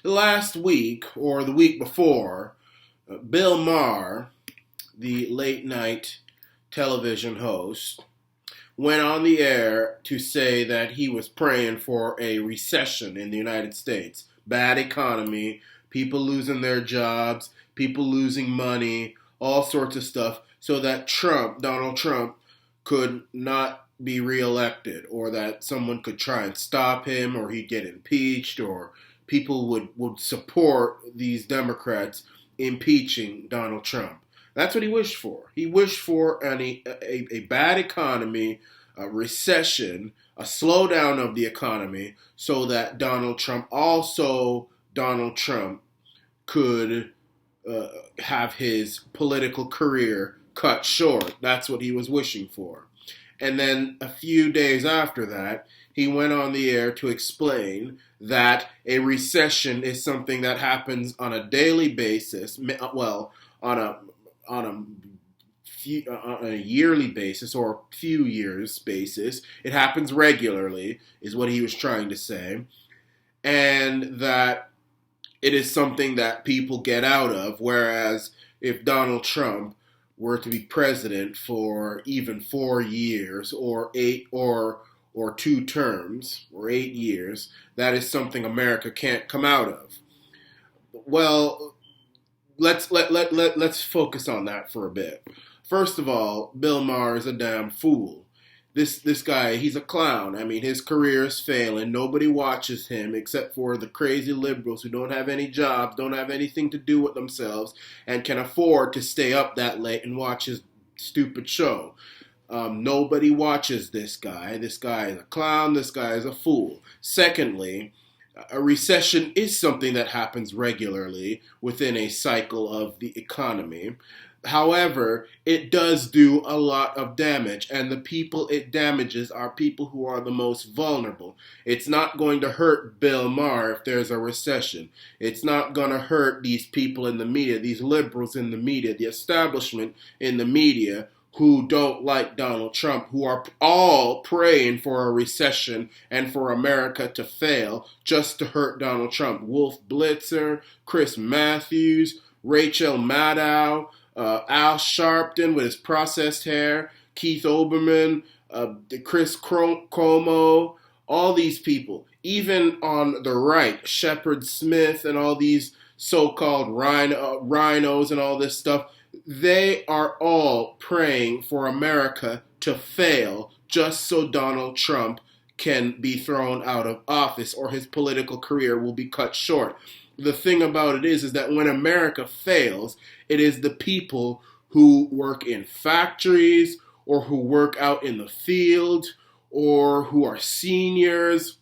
Last week, or the week before, Bill Maher, the late night television host, went on the air to say that he was praying for a recession in the United States. Bad economy, people losing their jobs, people losing money, all sorts of stuff, so that Donald Trump, could not be reelected, or that someone could try and stop him, or he'd get impeached, or people would support these Democrats impeaching Donald Trump. That's what he wished for. He wished for a bad economy, a recession, a slowdown of the economy, so that Donald Trump could have his political career cut short. That's what he was wishing for. And then a few days after that, he went on the air to explain that a recession is something that happens on a daily basis, well, on a yearly basis or few years basis. It happens regularly, is what he was trying to say, and that it is something that people get out of. Whereas if Donald Trump were to be president for even 4 years or or 2 terms or 8 years, that is something America can't come out of. Well, let's focus on that for a bit. First of all, Bill Maher is a damn fool. This guy, he's a clown. I mean, his career is failing. Nobody watches him except for the crazy liberals who don't have any jobs, don't have anything to do with themselves, and can afford to stay up that late and watch his stupid show. Nobody watches this guy. This guy is a clown. This guy is a fool. Secondly, a recession is something that happens regularly within a cycle of the economy. However, it does do a lot of damage, and the people it damages are people who are the most vulnerable. It's not going to hurt Bill Maher if there's a recession. It's not going to hurt these people in the media, these liberals in the media, the establishment in the media, who don't like Donald Trump, who are all praying for a recession and for America to fail just to hurt Donald Trump. Wolf Blitzer, Chris Matthews, Rachel Maddow, Al Sharpton with his processed hair, Keith Olbermann, Chris Cuomo, all these people. Even on the right, Shepard Smith and all these so-called rhinos and all this stuff, they are all praying for America to fail just so Donald Trump can be thrown out of office or his political career will be cut short. The thing about it is that when America fails, it is the people who work in factories or who work out in the field or who are seniors,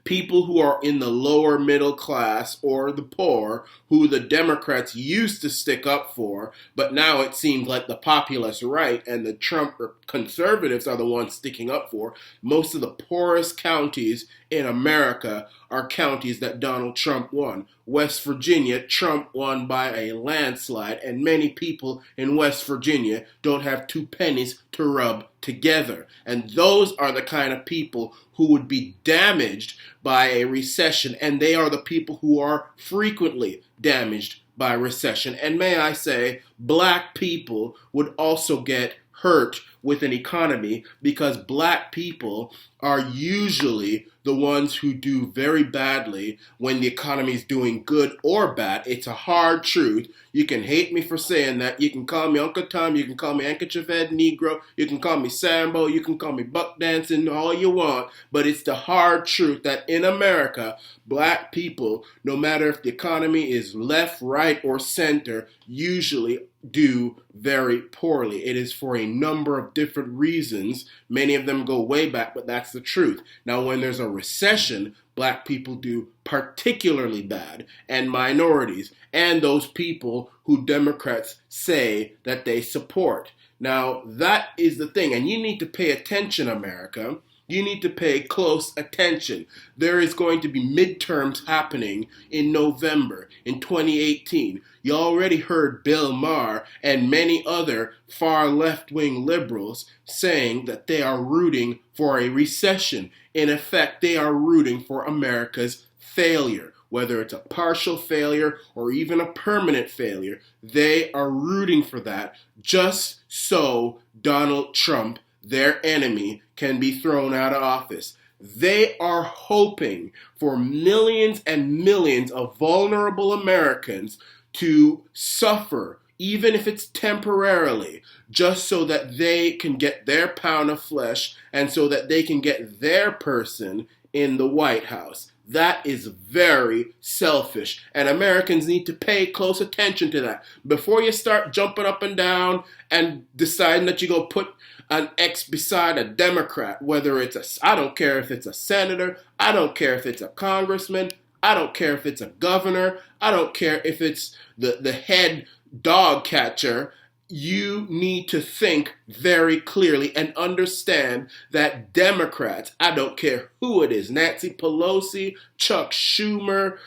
people who are in the lower middle class or the poor, who the Democrats used to stick up for, but now it seems like the populist right and the Trump conservatives are the ones sticking up for. Most of the poorest counties in America are counties that Donald Trump won. West Virginia, Trump won by a landslide, and many people in West Virginia don't have 2 pennies to rub together. And those are the kind of people who would be damaged by a recession, and they are the people who are frequently damaged by recession. And may I say, black people would also get hurt with an economy because black people are usually the ones who do very badly when the economy is doing good or bad. It's a hard truth. You can hate me for saying that. You can call me Uncle Tom. You can call me Handkerchief Head Negro. You can call me Sambo. You can call me Buck Dancing, all you want. But it's the hard truth that in America, black people, no matter if the economy is left, right, or center, usually do very poorly. It is for a number of different reasons. Many of them go way back, but that's the truth. Now, when there's a recession, black people do particularly bad, and minorities, and those people who Democrats say that they support. Now, that is the thing, and you need to pay attention, America. You need to pay close attention. There is going to be midterms happening in November in 2018. You already heard Bill Maher and many other far left-wing liberals saying that they are rooting for a recession. In effect, they are rooting for America's failure. whether it's a partial failure or even a permanent failure. They are rooting for that just so Donald Trump, their enemy, can be thrown out of office. They are hoping for millions and millions of vulnerable Americans to suffer, even if it's temporarily, just so that they can get their pound of flesh and so that they can get their person in the White House. That is very selfish, and Americans need to pay close attention to that. Before you start jumping up and down and deciding that you're going to put an X beside a Democrat, whether it's I don't care if it's a senator, I don't care if it's a congressman, I don't care if it's a governor, I don't care if it's the head dog catcher. You need to think very clearly and understand that Democrats, I don't care who it is, Nancy Pelosi, Chuck Schumer,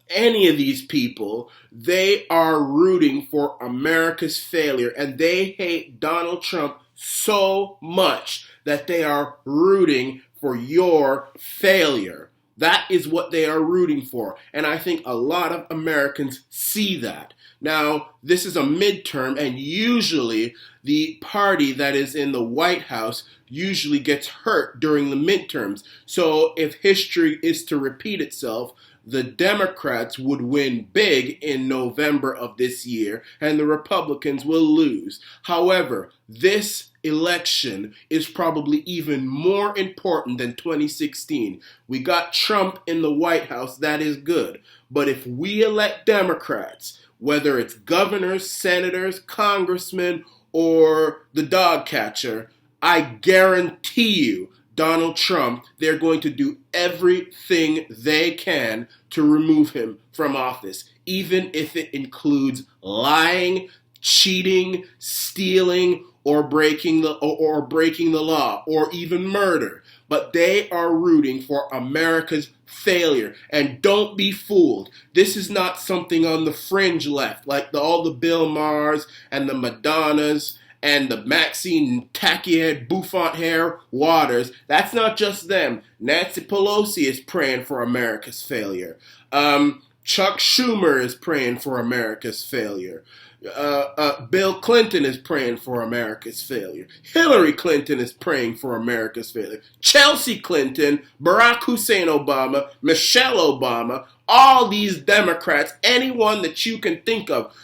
any of these people, they are rooting for America's failure, and they hate Donald Trump so much that they are rooting for your failure. That is what they are rooting for, and I think a lot of Americans see that. Now, this is a midterm, and usually the party that is in the White House usually gets hurt during the midterms. So if history is to repeat itself, the Democrats would win big in November of this year, and the Republicans will lose. However, this election is probably even more important than 2016. We got Trump in the White House, that is good. But if we elect Democrats, whether it's governors, senators, congressmen, or the dog catcher, I guarantee you, Donald Trump, they're going to do everything they can to remove him from office, even if it includes lying, cheating, stealing, or breaking the law, or even murder. But they are rooting for America's failure. And don't be fooled. This is not something on the fringe left, like all the Bill Mahers and the Madonnas and the Maxine tacky-head, bouffant-hair Waters. That's not just them. Nancy Pelosi is praying for America's failure. Chuck Schumer is praying for America's failure. Bill Clinton is praying for America's failure. Hillary Clinton is praying for America's failure. Chelsea Clinton, Barack Hussein Obama, Michelle Obama, all these Democrats, anyone that you can think of,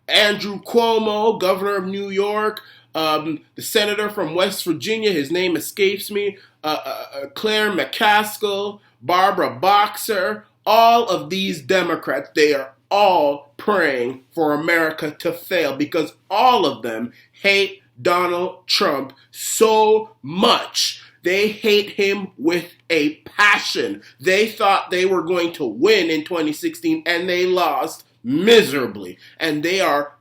Andrew Cuomo, governor of New York, the senator from West Virginia, his name escapes me, Claire McCaskill, Barbara Boxer, all of these Democrats, they are all praying for America to fail because all of them hate Donald Trump so much. They hate him with a passion. They thought they were going to win in 2016 and they lost miserably. And they are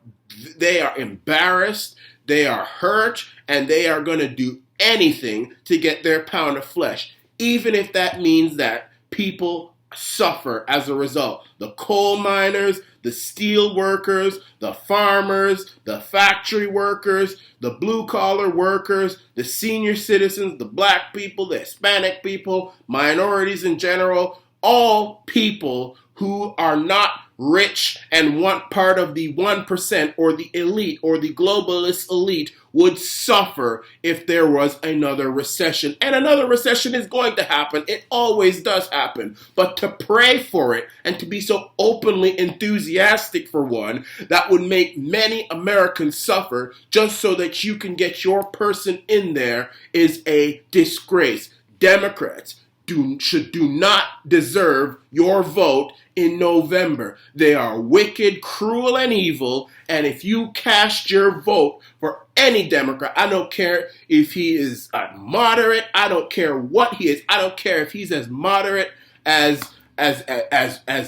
embarrassed, they are hurt, and they are going to do anything to get their pound of flesh, even if that means that people suffer as a result. The coal miners, the steel workers, the farmers, the factory workers, the blue-collar workers, the senior citizens, the black people, the Hispanic people, minorities in general, all people who are not rich and want part of the 1% or the elite or the globalist elite would suffer if there was another recession. And another recession is going to happen. It always does happen. But to pray for it and to be so openly enthusiastic for one, that would make many Americans suffer just so that you can get your person in there is a disgrace. Democrats do not deserve your vote in November. They are wicked, cruel, and evil, and if you cast your vote for any Democrat, I don't care if he is a moderate, I don't care what he is, I don't care if he's as moderate as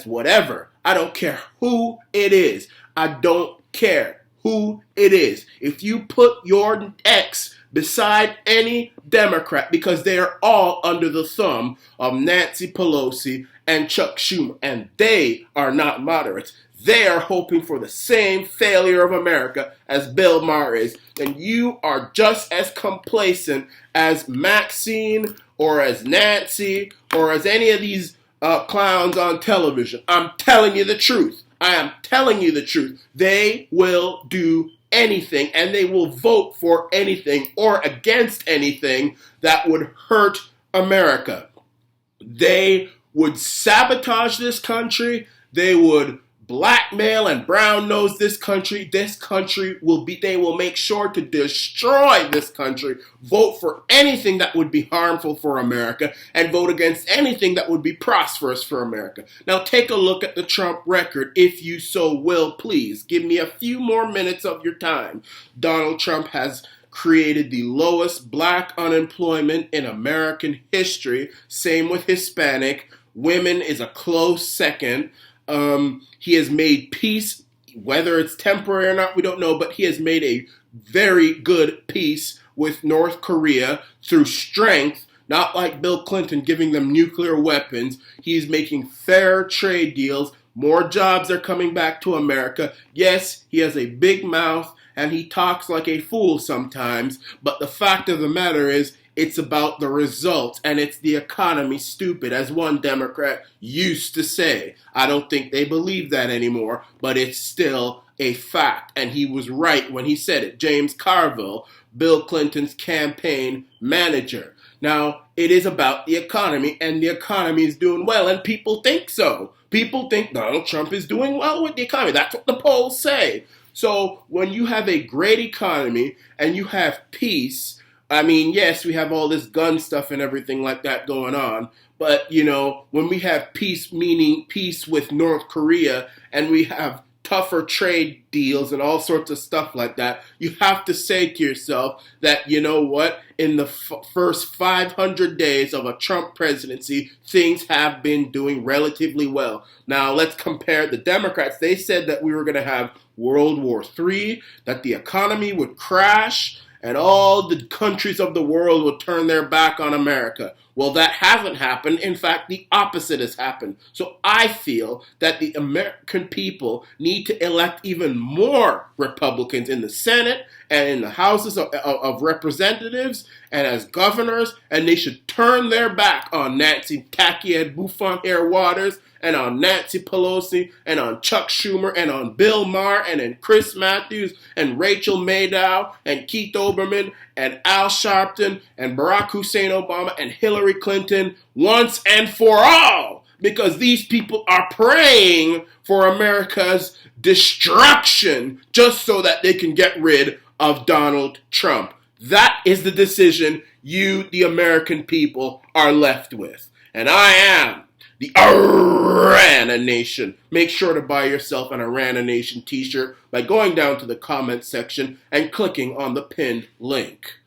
whatever. I don't care who it is. I don't care who it is. If you put your X beside any Democrat, because they are all under the thumb of Nancy Pelosi and Chuck Schumer, and they are not moderates. They are hoping for the same failure of America as Bill Maher is, and you are just as complacent as Maxine or as Nancy or as any of these clowns on television. I'm telling you the truth. I am telling you the truth. They will do anything, and they will vote for anything or against anything that would hurt America. They would sabotage this country. They would blackmail and brown nose this country. This country they will make sure to destroy this country, vote for anything that would be harmful for America, and vote against anything that would be prosperous for America. Now take a look at the Trump record, if you so will, please. Give me a few more minutes of your time. Donald Trump has created the lowest black unemployment in American history. Same with Hispanic. Women is a close second. He has made peace, whether it's temporary or not, we don't know, but he has made a very good peace with North Korea through strength, not like Bill Clinton giving them nuclear weapons. He's making fair trade deals. More jobs are coming back to America. Yes, he has a big mouth and he talks like a fool sometimes, but the fact of the matter is, it's about the results, and it's the economy, stupid, as one Democrat used to say. I don't think they believe that anymore, but it's still a fact, and he was right when he said it. James Carville, Bill Clinton's campaign manager. Now, it is about the economy, and the economy is doing well, and people think so. People think Donald Trump is doing well with the economy. That's what the polls say. So when you have a great economy and you have peace, I mean, yes, we have all this gun stuff and everything like that going on, but, when we have peace, meaning peace with North Korea, and we have tougher trade deals and all sorts of stuff like that, you have to say to yourself that, you know what, in the first 500 days of a Trump presidency, things have been doing relatively well. Now, let's compare the Democrats. They said that we were going to have World War III, that the economy would crash, and all the countries of the world will turn their back on America. Well, that hasn't happened. In fact, the opposite has happened. So I feel that the American people need to elect even more Republicans in the Senate and in the houses of representatives and as governors, and they should turn their back on Nancy tacky-head bouffon-hair Waters and on Nancy Pelosi and on Chuck Schumer and on Bill Maher and on Chris Matthews and Rachel Maddow and Keith Olbermann and Al Sharpton and Barack Hussein Obama and Hillary Clinton once and for all, because these people are praying for America's destruction just so that they can get rid of Donald Trump. That is the decision you, the American people, are left with. And I am the Arana Nation. Make sure to buy yourself an Arana Nation t-shirt by going down to the comment section and clicking on the pinned link.